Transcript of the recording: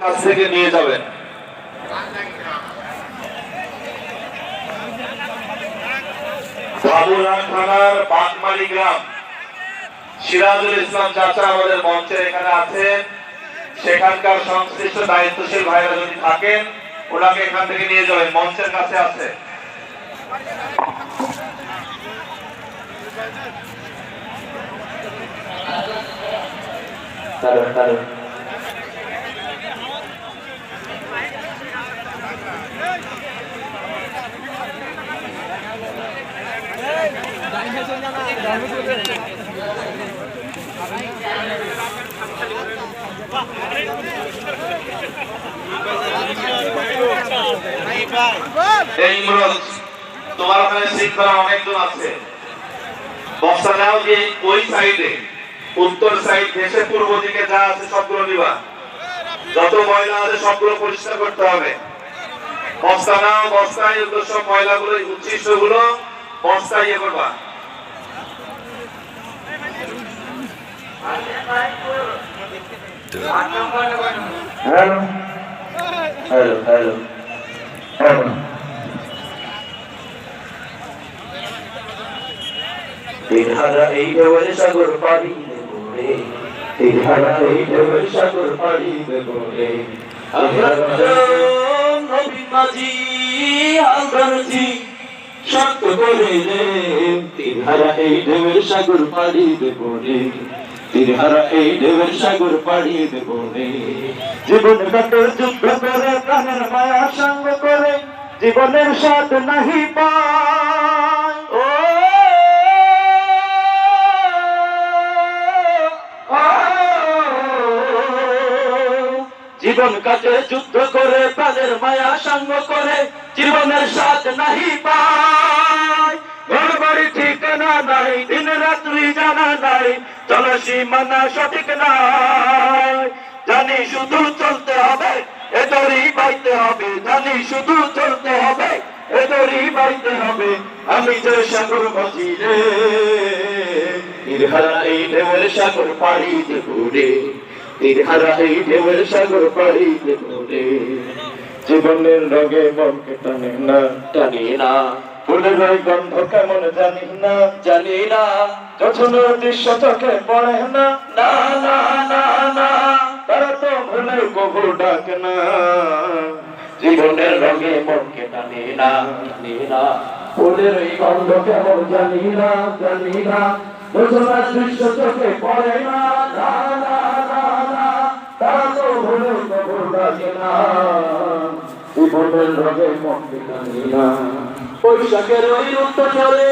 কাছ থেকে নিয়ে যাবেন। বাবুরা থানার বাগমারি গ্রাম সিরাজুল ইসলাম চাচা আমাদের মঞ্চের এখানে আছেন। সেখানকার সংশ্লিষ্ট দায়িত্বশীল ভাইরা যদি থাকেন ওনাকে এখান থেকে নিয়ে যাবেন, মঞ্চের কাছে আছে। তোমার ওখানে শৃঙ্খলা অনেকজন আছে, বক্সা নাও যে ওই সাইডে উত্তর সাইড দেশে পূর্ব দিকে যা আছে সবগুলো নিবা, যত ময়লা আছে সবগুলো পরিষ্কার করতে হবে। বস্তা নাও, বস্তায় সব ময়লাগুলো উচ্ছিষ্ট গুলো বস্তায় ইয়ে করবা। হ্যালো হ্যালো হ্যালো হ্যালো তিনহারা এই ঢেউয়ের সাগর পাড়ি দেবো রে, তিনহারা এই ঢেউয়ের সাগর পাড়ি দেবো রে। নবী মাঝি আলগারজি শক্ত করে রে, তিনহারা এই ঢেউয়ের সাগর পাড়ি দেবো রে, তিনহারা এই ঢেউয়ের সাগর পাড়ি দেবো রে। জীবন কাটে যুদ্ধ করে, প্রাণের মায়া সঙ্গ করে, জীবনের স্বাদ নাহি পায়। ও জীবন কাটে যুদ্ধ করে, প্রাণের মায়া সঙ্গ করে, জীবনের স্বাদ নাহি পায়। ঘর বাড়ি ঠিকানা নাই, দিন রাত্রি জানা নাই, চলো সীমানা সঠিক নাই। জানি শুধু চলতে হবে, এ দড়ি বাইতে হবে, জানি শুধু চলতে হবে, এ দড়ি বাইতে হবে। আমি যে সাগর মাঝি রে, তিনহারা এই ঢেউয়ের সাগর পাড়ি দেবো রে, তিনহারা এই ঢেউয়ের সাগর পাড়ি দেবো রে। জীবনের রঙে মনকে টানে না, টানি না, ফুলের ওই গন্ধ কেমন জানি না, জানি না, যছনের দৃশ্য চোখে পড়ে না, না না না না, তারা তো ভুলে কবু ডাকে না। জীবনের রঙে মনকে টানে না, টানি না, ফুলের ওই গন্ধ কেমন জানি না, জানি না, যছনের দৃশ্য চোখে পড়ে না, না না না না, তারা তো ভুলে কবু ডাকে না। জীবনের রঙে মনকে টানে না। বৈশাখের ওই রুদ্ধ চলে